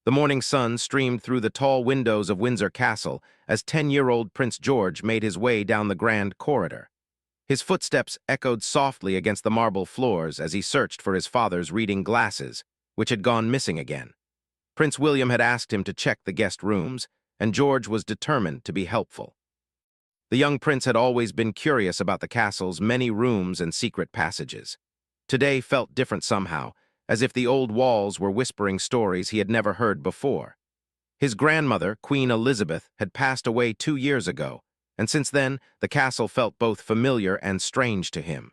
The morning sun streamed through the tall windows of Windsor Castle as 10-year-old Prince George made his way down the grand corridor. His footsteps echoed softly against the marble floors as he searched for his father's reading glasses, which had gone missing again. Prince William had asked him to check the guest rooms, and George was determined to be helpful. The young prince had always been curious about the castle's many rooms and secret passages. Today felt different somehow, as if the old walls were whispering stories he had never heard before. His grandmother, Queen Elizabeth, had passed away 2 years ago, and since then the castle felt both familiar and strange to him.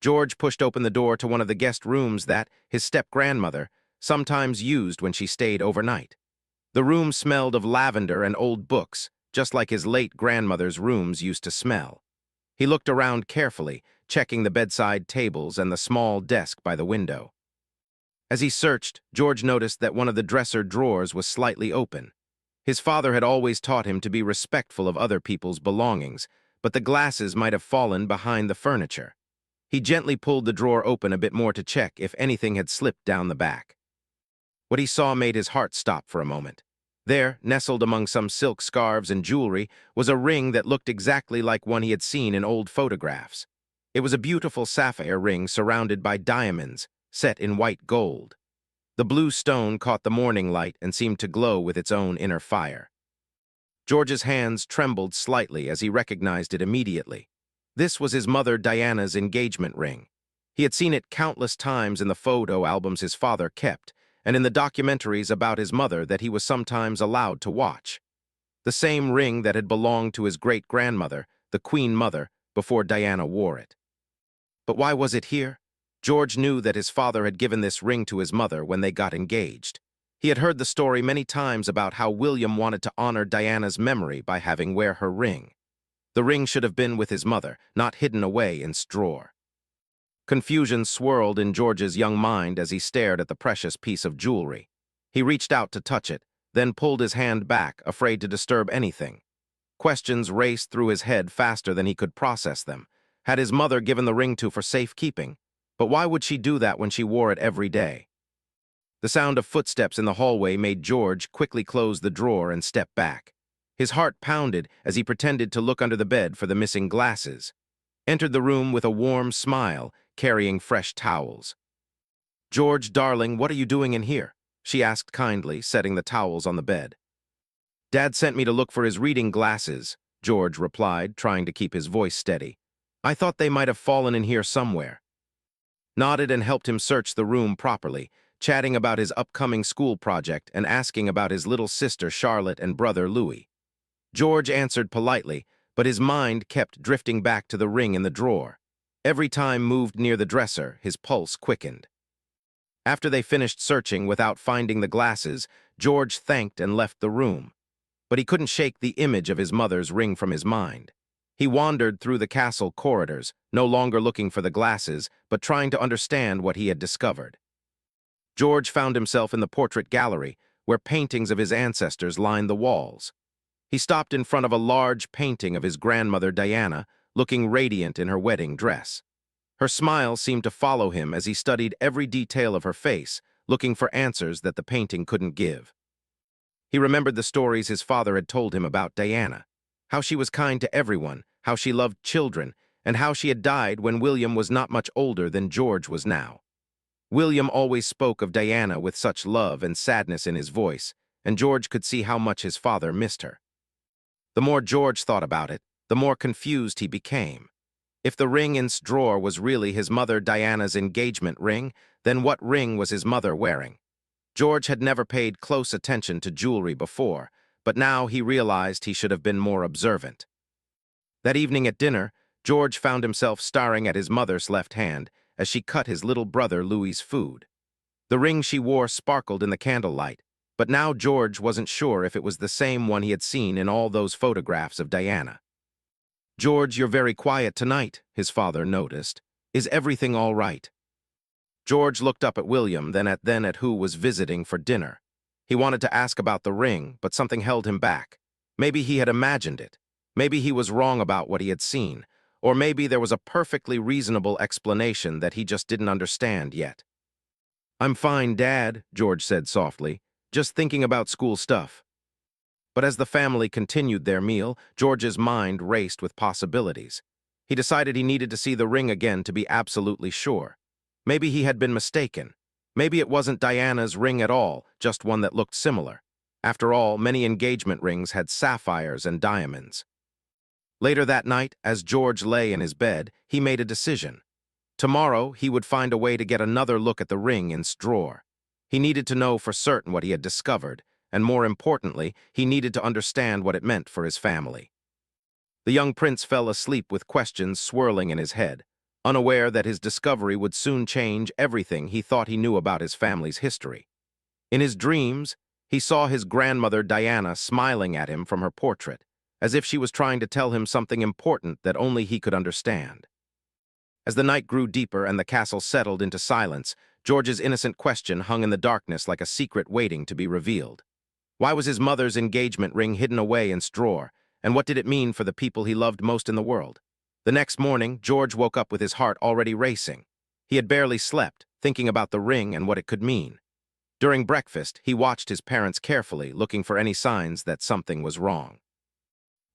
George pushed open the door to one of the guest rooms that his step-grandmother sometimes used when she stayed overnight. The room smelled of lavender and old books, just like his late grandmother's rooms used to smell. He looked around carefully, checking the bedside tables and the small desk by the window. As he searched, George noticed that one of the dresser drawers was slightly open. His father had always taught him to be respectful of other people's belongings, but the glasses might have fallen behind the furniture. He gently pulled the drawer open a bit more to check if anything had slipped down the back. What he saw made his heart stop for a moment. There, nestled among some silk scarves and jewelry, was a ring that looked exactly like one he had seen in old photographs. It was a beautiful sapphire ring surrounded by diamonds, set in white gold. The blue stone caught the morning light and seemed to glow with its own inner fire. George's hands trembled slightly as he recognized it immediately. This was his mother Diana's engagement ring. He had seen it countless times in the photo albums his father kept, and in the documentaries about his mother that he was sometimes allowed to watch. The same ring that had belonged to his great-grandmother, the Queen Mother, before Diana wore it. But why was it here? George knew that his father had given this ring to his mother when they got engaged. He had heard the story many times about how William wanted to honor Diana's memory by having wear her ring. The ring should have been with his mother, not hidden away in its drawer. Confusion swirled in George's young mind as he stared at the precious piece of jewelry. He reached out to touch it, then pulled his hand back, afraid to disturb anything. Questions raced through his head faster than he could process them. Had his mother given the ring for safekeeping? But why would she do that when she wore it every day? The sound of footsteps in the hallway made George quickly close the drawer and step back. His heart pounded as he pretended to look under the bed for the missing glasses. Entered the room with a warm smile, carrying fresh towels. "George, darling, what are you doing in here?" she asked kindly, setting the towels on the bed. "Dad sent me to look for his reading glasses," George replied, trying to keep his voice steady. "I thought they might have fallen in here somewhere." Nodded and helped him search the room properly, chatting about his upcoming school project and asking about his little sister Charlotte and brother Louis. George answered politely, but his mind kept drifting back to the ring in the drawer. Every time moved near the dresser, his pulse quickened. After they finished searching without finding the glasses, George thanked and left the room. But he couldn't shake the image of his mother's ring from his mind. He wandered through the castle corridors, no longer looking for the glasses, but trying to understand what he had discovered. George found himself in the portrait gallery, where paintings of his ancestors lined the walls. He stopped in front of a large painting of his grandmother Diana, looking radiant in her wedding dress. Her smile seemed to follow him as he studied every detail of her face, looking for answers that the painting couldn't give. He remembered the stories his father had told him about Diana, how she was kind to everyone, how she loved children, and how she had died when William was not much older than George was now. William always spoke of Diana with such love and sadness in his voice, and George could see how much his father missed her. The more George thought about it, the more confused he became. If the ring in its drawer was really his mother Diana's engagement ring, then what ring was his mother wearing? George had never paid close attention to jewelry before, but now he realized he should have been more observant. That evening at dinner, George found himself staring at his mother's left hand as she cut his little brother Louis's food. The ring she wore sparkled in the candlelight, but now George wasn't sure if it was the same one he had seen in all those photographs of Diana. "George, you're very quiet tonight," his father noticed. "Is everything all right?" George looked up at William, then at who was visiting for dinner. He wanted to ask about the ring, but something held him back. Maybe he had imagined it. Maybe he was wrong about what he had seen. Or maybe there was a perfectly reasonable explanation that he just didn't understand yet. "I'm fine, Dad," George said softly. just thinking about school stuff. But as the family continued their meal, George's mind raced with possibilities. He decided he needed to see the ring again to be absolutely sure. Maybe he had been mistaken. Maybe it wasn't Diana's ring at all, just one that looked similar. After all, many engagement rings had sapphires and diamonds. Later that night, as George lay in his bed, he made a decision. Tomorrow, he would find a way to get another look at the ring in its drawer. He needed to know for certain what he had discovered, and more importantly, he needed to understand what it meant for his family. The young prince fell asleep with questions swirling in his head, unaware that his discovery would soon change everything he thought he knew about his family's history. In his dreams, he saw his grandmother Diana smiling at him from her portrait, as if she was trying to tell him something important that only he could understand. As the night grew deeper and the castle settled into silence, George's innocent question hung in the darkness like a secret waiting to be revealed. Why was his mother's engagement ring hidden away in its drawer, and what did it mean for the people he loved most in the world? The next morning, George woke up with his heart already racing. He had barely slept, thinking about the ring and what it could mean. During breakfast, he watched his parents carefully, looking for any signs that something was wrong.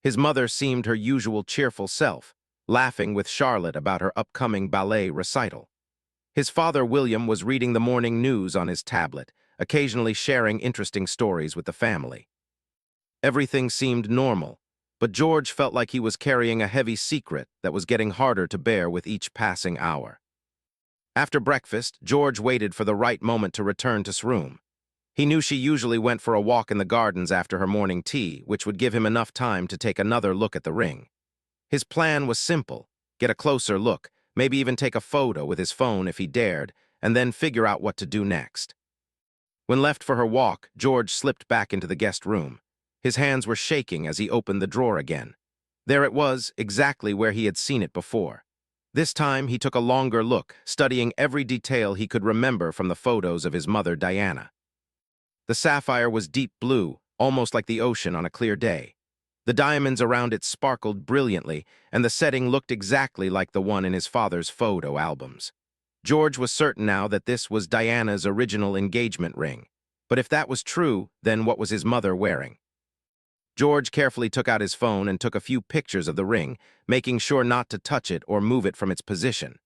His mother seemed her usual cheerful self, laughing with Charlotte about her upcoming ballet recital. His father, William, was reading the morning news on his tablet, occasionally sharing interesting stories with the family. Everything seemed normal, but George felt like he was carrying a heavy secret that was getting harder to bear with each passing hour. After breakfast, George waited for the right moment to return to his room. He knew she usually went for a walk in the gardens after her morning tea, which would give him enough time to take another look at the ring. His plan was simple: get a closer look, maybe even take a photo with his phone if he dared, and then figure out what to do next. When left for her walk, George slipped back into the guest room. His hands were shaking as he opened the drawer again. There it was, exactly where he had seen it before. This time, he took a longer look, studying every detail he could remember from the photos of his mother, Diana. The sapphire was deep blue, almost like the ocean on a clear day. The diamonds around it sparkled brilliantly, and the setting looked exactly like the one in his father's photo albums. George was certain now that this was Diana's original engagement ring. But if that was true, then what was his mother wearing? George carefully took out his phone and took a few pictures of the ring, making sure not to touch it or move it from its position.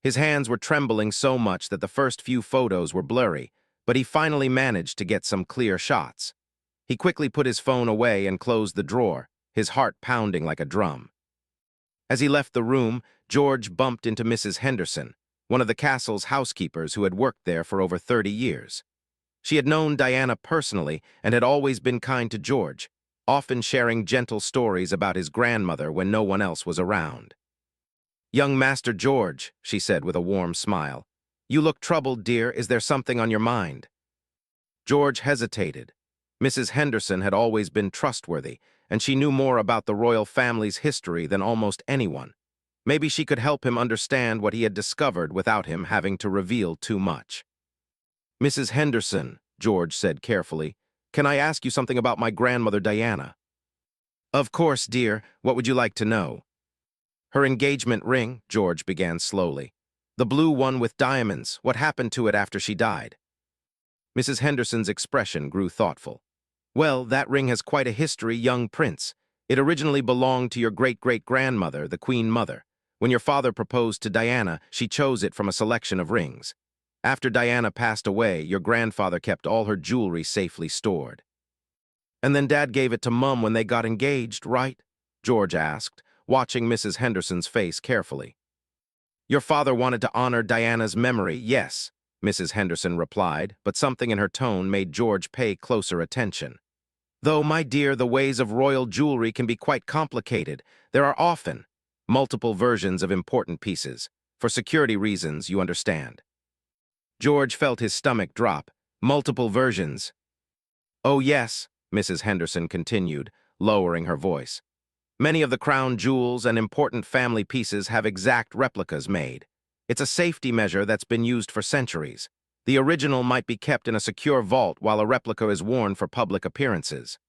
His hands were trembling so much that the first few photos were blurry, but he finally managed to get some clear shots. He quickly put his phone away and closed the drawer, his heart pounding like a drum. As he left the room, George bumped into Mrs. Henderson, one of the castle's housekeepers who had worked there for over 30 years. She had known Diana personally and had always been kind to George, often sharing gentle stories about his grandmother when no one else was around. "Young Master George," she said with a warm smile, "you look troubled, dear. Is there something on your mind?" George hesitated. Mrs. Henderson had always been trustworthy, and she knew more about the royal family's history than almost anyone. Maybe she could help him understand what he had discovered without him having to reveal too much. "Mrs. Henderson," George said carefully, "can I ask you something about my grandmother Diana?" "Of course, dear. What would you like to know?" "Her engagement ring," George began slowly. "The blue one with diamonds. What happened to it after she died?" Mrs. Henderson's expression grew thoughtful. "Well, that ring has quite a history, young prince. It originally belonged to your great-great-grandmother, the Queen Mother. When your father proposed to Diana, she chose it from a selection of rings. After Diana passed away, your grandfather kept all her jewelry safely stored." "And then Dad gave it to Mum when they got engaged, right?" George asked, watching Mrs. Henderson's face carefully. "Your father wanted to honor Diana's memory, yes," Mrs. Henderson replied, but something in her tone made George pay closer attention. "Though, my dear, the ways of royal jewelry can be quite complicated. There are often multiple versions of important pieces. For security reasons, you understand." George felt his stomach drop. "Multiple versions." "Oh, yes," Mrs. Henderson continued, lowering her voice. "Many of the crown jewels and important family pieces have exact replicas made. It's a safety measure that's been used for centuries. The original might be kept in a secure vault while a replica is worn for public appearances."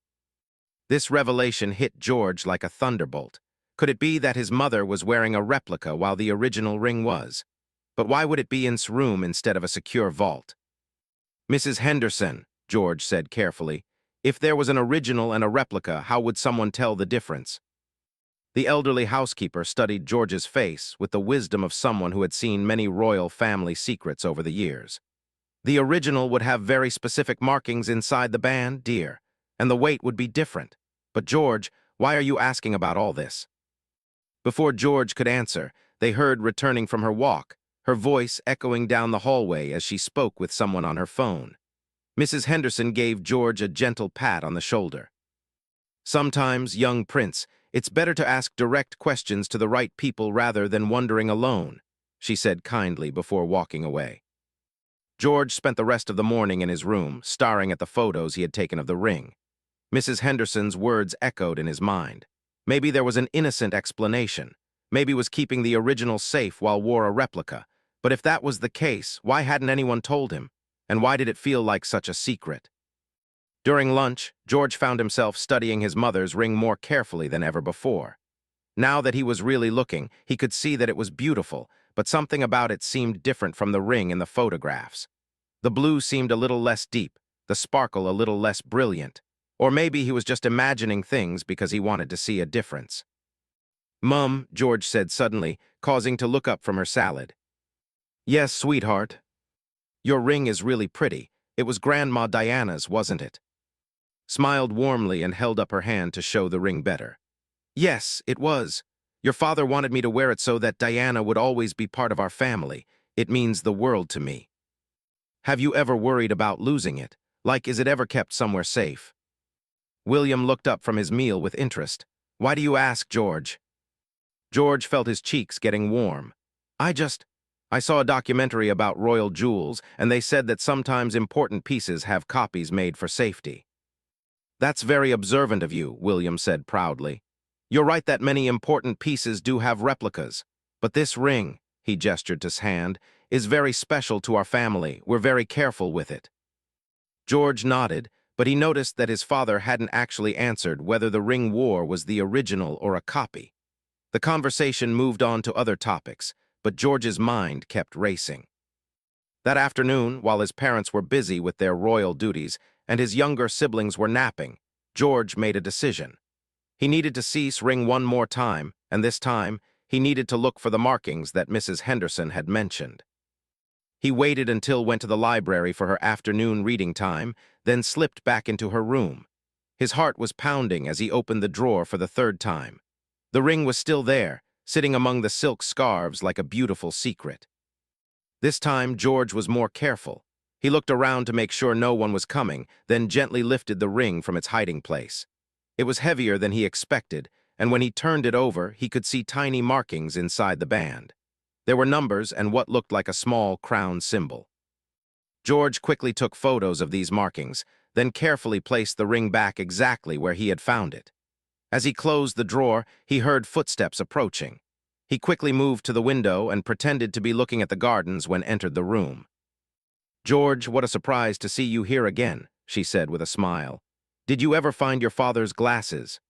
This revelation hit George like a thunderbolt. Could it be that his mother was wearing a replica while the original ring was? But why would it be in his room instead of a secure vault? "Mrs. Henderson," George said carefully. If there was an original and a replica, how would someone tell the difference? The elderly housekeeper studied George's face with the wisdom of someone who had seen many royal family secrets over the years. The original would have very specific markings inside the band, dear, and the weight would be different. But George, why are you asking about all this? Before George could answer, they heard returning from her walk, her voice echoing down the hallway as she spoke with someone on her phone. Mrs. Henderson gave George a gentle pat on the shoulder. Sometimes, young prince, it's better to ask direct questions to the right people rather than wondering alone, she said kindly before walking away. George spent the rest of the morning in his room, staring at the photos he had taken of the ring. Mrs. Henderson's words echoed in his mind. Maybe there was an innocent explanation. Maybe was keeping the original safe while wore a replica. But if that was the case, why hadn't anyone told him? And why did it feel like such a secret? During lunch, George found himself studying his mother's ring more carefully than ever before. Now that he was really looking, he could see that it was beautiful, but something about it seemed different from the ring in the photographs. The blue seemed a little less deep, the sparkle a little less brilliant. Or maybe he was just imagining things because he wanted to see a difference. "Mum," George said suddenly, causing to look up from her salad. "Yes, sweetheart. Your ring is really pretty. It was Grandma Diana's, wasn't it?" Smiled warmly and held up her hand to show the ring better. "Yes, it was. Your father wanted me to wear it so that Diana would always be part of our family. It means the world to me." "Have you ever worried about losing it? Like, is it ever kept somewhere safe?" William looked up from his meal with interest. "Why do you ask, George?" George felt his cheeks getting warm. I saw a documentary about royal jewels, and they said that sometimes important pieces have copies made for safety." "That's very observant of you," William said proudly. "You're right that many important pieces do have replicas. But this ring," he gestured to his hand, "is very special to our family. We're very careful with it." George nodded, but he noticed that his father hadn't actually answered whether the ring wore was the original or a copy. The conversation moved on to other topics, but George's mind kept racing. That afternoon, while his parents were busy with their royal duties and his younger siblings were napping, George made a decision. He needed to see this ring one more time, and this time, he needed to look for the markings that Mrs. Henderson had mentioned. He waited until went to the library for her afternoon reading time, then slipped back into her room. His heart was pounding as he opened the drawer for the third time. The ring was still there, sitting among the silk scarves like a beautiful secret. This time, George was more careful. He looked around to make sure no one was coming, then gently lifted the ring from its hiding place. It was heavier than he expected, and when he turned it over, he could see tiny markings inside the band. There were numbers and what looked like a small crown symbol. George quickly took photos of these markings, then carefully placed the ring back exactly where he had found it. As he closed the drawer, he heard footsteps approaching. He quickly moved to the window and pretended to be looking at the gardens when entered the room. "George, what a surprise to see you here again," she said with a smile. "Did you ever find your father's glasses?"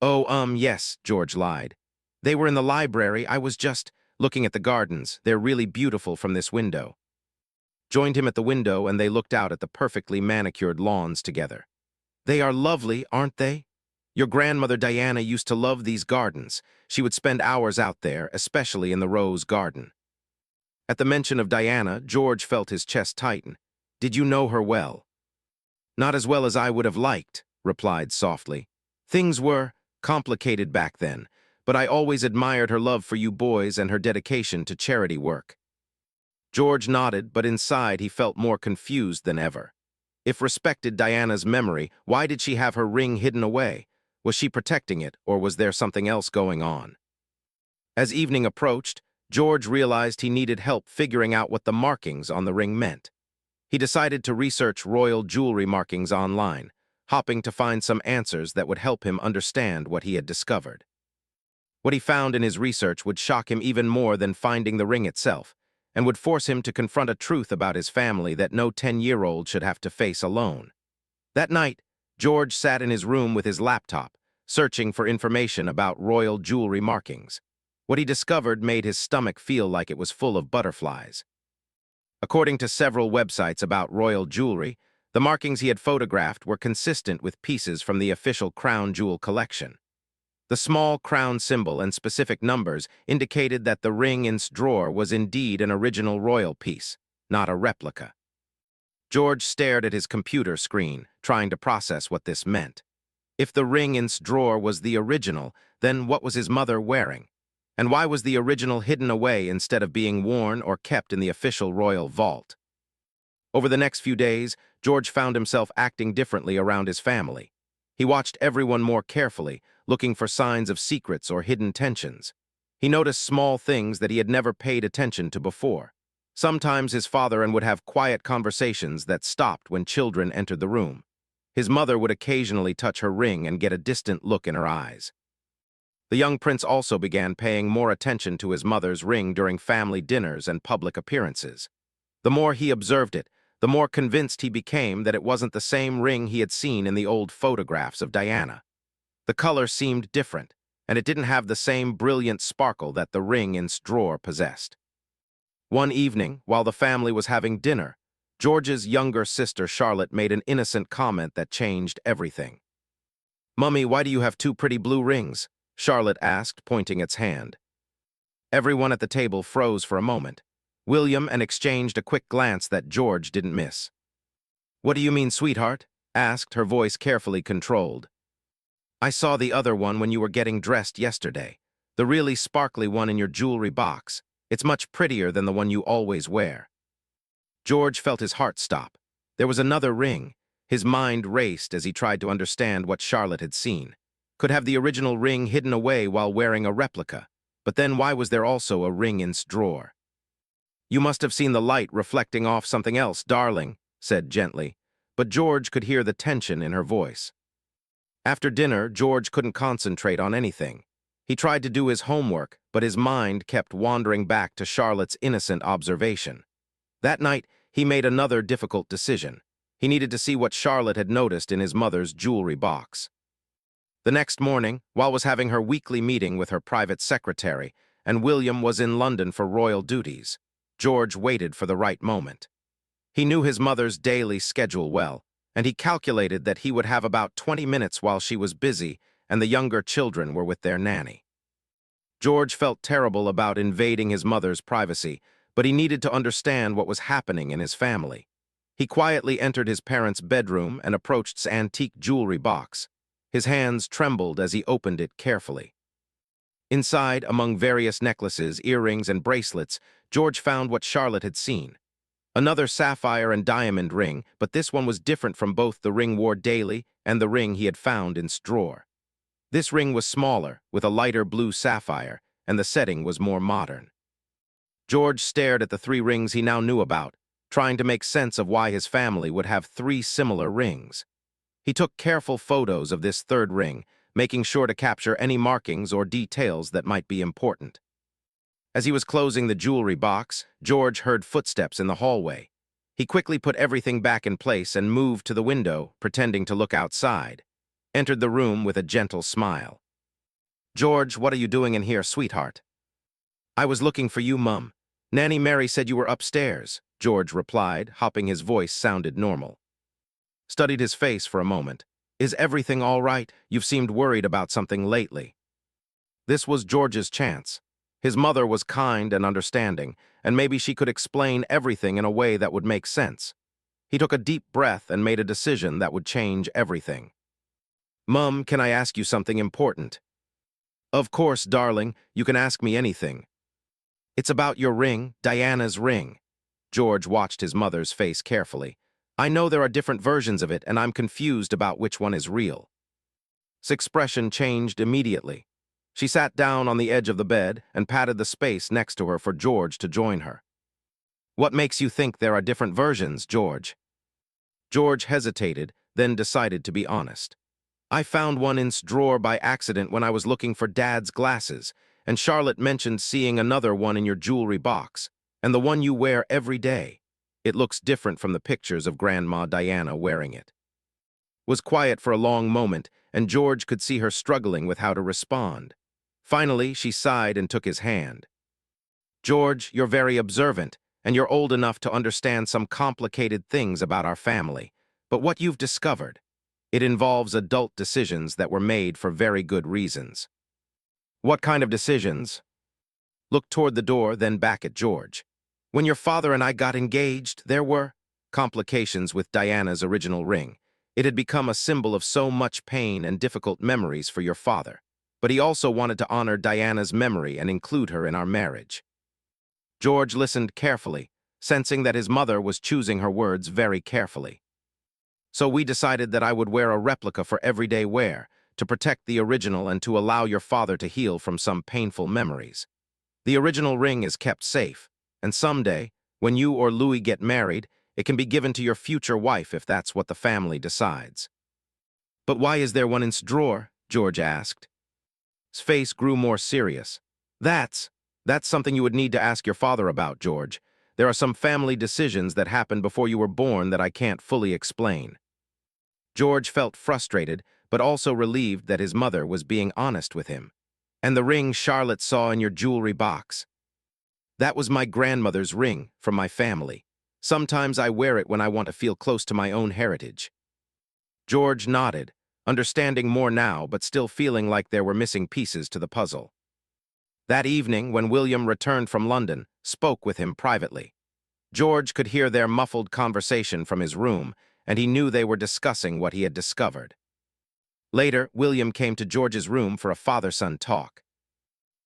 "Oh, yes," George lied. "They were in the library. I was just looking at the gardens. They're really beautiful from this window." Joined him at the window and they looked out at the perfectly manicured lawns together. "They are lovely, aren't they? Your grandmother Diana used to love these gardens. She would spend hours out there, especially in the rose garden." At the mention of Diana, George felt his chest tighten. "Did you know her well?" "Not as well as I would have liked," replied softly. "Things were complicated back then, but I always admired her love for you boys and her dedication to charity work." George nodded, but inside he felt more confused than ever. If respected Diana's memory, why did she have her ring hidden away? Was she protecting it, or was there something else going on? As evening approached, George realized he needed help figuring out what the markings on the ring meant. He decided to research royal jewelry markings online, hoping to find some answers that would help him understand what he had discovered. What he found in his research would shock him even more than finding the ring itself, and would force him to confront a truth about his family that no 10-year-old should have to face alone. That night, George sat in his room with his laptop, searching for information about royal jewelry markings. What he discovered made his stomach feel like it was full of butterflies. According to several websites about royal jewelry, The markings he had photographed were consistent with pieces from the official crown jewel collection. The small crown symbol and specific numbers indicated that the ring in its drawer was indeed an original royal piece, not a replica. George stared at his computer screen, trying to process what this meant. If the ring in its drawer was the original, then what was his mother wearing? And why was the original hidden away instead of being worn or kept in the official royal vault? Over the next few days, George found himself acting differently around his family. He watched everyone more carefully, looking for signs of secrets or hidden tensions. He noticed small things that he had never paid attention to before. Sometimes his father would have quiet conversations that stopped when children entered the room. His mother would occasionally touch her ring and get a distant look in her eyes. The young prince also began paying more attention to his mother's ring during family dinners and public appearances. The more he observed it, the more convinced he became that it wasn't the same ring he had seen in the old photographs of Diana. The color seemed different, and it didn't have the same brilliant sparkle that the ring in its drawer possessed. One evening, while the family was having dinner, George's younger sister Charlotte made an innocent comment that changed everything. "Mummy, why do you have two pretty blue rings?" Charlotte asked, pointing its hand. Everyone at the table froze for a moment. William exchanged a quick glance that George didn't miss. "What do you mean, sweetheart?" asked, her voice carefully controlled. "I saw the other one when you were getting dressed yesterday. The really sparkly one in your jewelry box. It's much prettier than the one you always wear." George felt his heart stop. There was another ring. His mind raced as he tried to understand what Charlotte had seen. Could have the original ring hidden away while wearing a replica. But then why was there also a ring in its drawer? "You must have seen the light reflecting off something else, darling," said gently, but George could hear the tension in her voice. After dinner, George couldn't concentrate on anything. He tried to do his homework, but his mind kept wandering back to Charlotte's innocent observation. That night, he made another difficult decision. He needed to see what Charlotte had noticed in his mother's jewelry box. The next morning, while was having her weekly meeting with her private secretary, and William was in London for royal duties, George waited for the right moment. He knew his mother's daily schedule well, and he calculated that he would have about 20 minutes while she was busy and the younger children were with their nanny. George felt terrible about invading his mother's privacy, but he needed to understand what was happening in his family. He quietly entered his parents' bedroom and approached its antique jewelry box. His hands trembled as he opened it carefully. Inside, among various necklaces, earrings, and bracelets, George found what Charlotte had seen. Another sapphire and diamond ring, but this one was different from both the ring wore daily and the ring he had found in its drawer. This ring was smaller, with a lighter blue sapphire, and the setting was more modern. George stared at the three rings he now knew about, trying to make sense of why his family would have three similar rings. He took careful photos of this third ring, making sure to capture any markings or details that might be important. As he was closing the jewelry box, George heard footsteps in the hallway. He quickly put everything back in place and moved to the window, pretending to look outside. Entered the room with a gentle smile. "George, what are you doing in here, sweetheart?" "I was looking for you, Mum. Nanny Mary said you were upstairs," George replied, hoping his voice sounded normal. Studied his face for a moment. "Is everything all right? You've seemed worried about something lately." This was George's chance. His mother was kind and understanding, and maybe she could explain everything in a way that would make sense. He took a deep breath and made a decision that would change everything. "Mum, can I ask you something important?" "Of course, darling, you can ask me anything." "It's about your ring, Diana's ring." George watched his mother's face carefully. "I know there are different versions of it, and I'm confused about which one is real." His expression changed immediately. She sat down on the edge of the bed and patted the space next to her for George to join her. "What makes you think there are different versions, George?" George hesitated, then decided to be honest. "I found one in its drawer by accident when I was looking for Dad's glasses, and Charlotte mentioned seeing another one in your jewelry box, and the one you wear every day. It looks different from the pictures of Grandma Diana wearing it." Was quiet for a long moment, and George could see her struggling with how to respond. Finally, she sighed and took his hand. "George, you're very observant, and you're old enough to understand some complicated things about our family. But what you've discovered, it involves adult decisions that were made for very good reasons. What kind of decisions? Looked toward the door, then back at George. When your father and I got engaged, there were complications with Diana's original ring. It had become a symbol of so much pain and difficult memories for your father. But he also wanted to honor Diana's memory and include her in our marriage. George listened carefully, sensing that his mother was choosing her words very carefully. So we decided that I would wear a replica for everyday wear, to protect the original and to allow your father to heal from some painful memories. The original ring is kept safe, and someday, when you or Louis get married, it can be given to your future wife if that's what the family decides. But why is there one in its drawer? George asked. His face grew more serious. That's something you would need to ask your father about, George. There are some family decisions that happened before you were born that I can't fully explain. George felt frustrated, but also relieved that his mother was being honest with him. And the ring Charlotte saw in your jewelry box. That was my grandmother's ring from my family. Sometimes I wear it when I want to feel close to my own heritage. George nodded, understanding more now but still feeling like there were missing pieces to the puzzle. That evening, when William returned from London, spoke with him privately. George could hear their muffled conversation from his room, and he knew they were discussing what he had discovered. Later, William came to George's room for a father-son talk.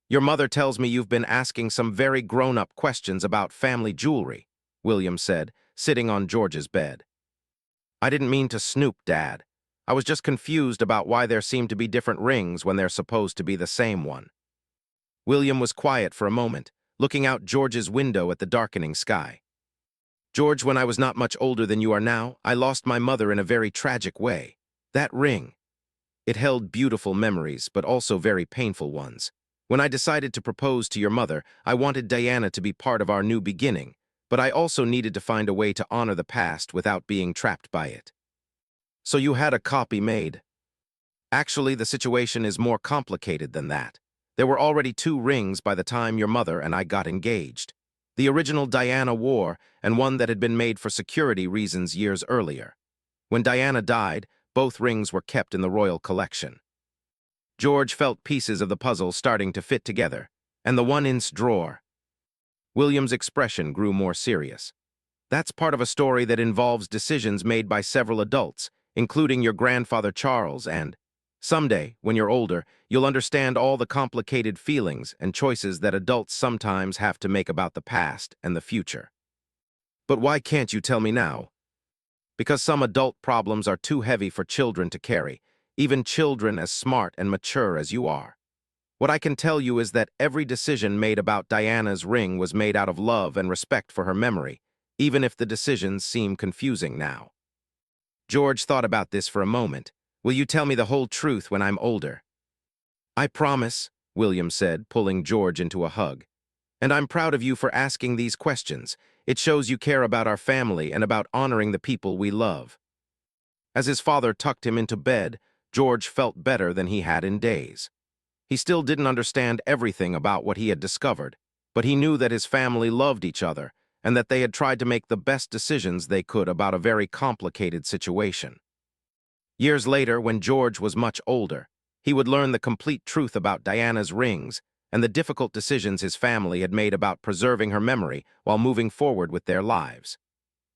Your mother tells me you've been asking some very grown-up questions about family jewelry, William said, sitting on George's bed. I didn't mean to snoop, Dad. I was just confused about why there seemed to be different rings when they're supposed to be the same one. William was quiet for a moment, looking out George's window at the darkening sky. George, when I was not much older than you are now, I lost my mother in a very tragic way. That ring. It held beautiful memories, but also very painful ones. When I decided to propose to your mother, I wanted Diana to be part of our new beginning, but I also needed to find a way to honor the past without being trapped by it. So you had a copy made. Actually, the situation is more complicated than that. There were already 2 rings by the time your mother and I got engaged. The original Diana wore, and one that had been made for security reasons years earlier. When Diana died, both rings were kept in the royal collection. George felt pieces of the puzzle starting to fit together, and the one in its drawer. William's expression grew more serious. That's part of a story that involves decisions made by several adults, including your grandfather Charles, and someday, when you're older, you'll understand all the complicated feelings and choices that adults sometimes have to make about the past and the future. But why can't you tell me now? Because some adult problems are too heavy for children to carry, even children as smart and mature as you are. What I can tell you is that every decision made about Diana's ring was made out of love and respect for her memory, even if the decisions seem confusing now. George thought about this for a moment. Will you tell me the whole truth when I'm older? I promise, William said, pulling George into a hug. And I'm proud of you for asking these questions. It shows you care about our family and about honoring the people we love. As his father tucked him into bed, George felt better than he had in days. He still didn't understand everything about what he had discovered, but he knew that his family loved each other and that they had tried to make the best decisions they could about a very complicated situation. Years later, when George was much older, he would learn the complete truth about Diana's rings and the difficult decisions his family had made about preserving her memory while moving forward with their lives.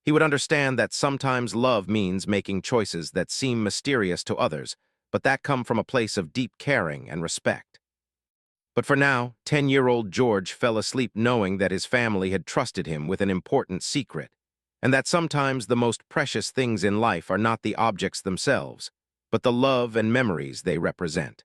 He would understand that sometimes love means making choices that seem mysterious to others, but that come from a place of deep caring and respect. But for now, 10-year-old George fell asleep knowing that his family had trusted him with an important secret, and that sometimes the most precious things in life are not the objects themselves, but the love and memories they represent.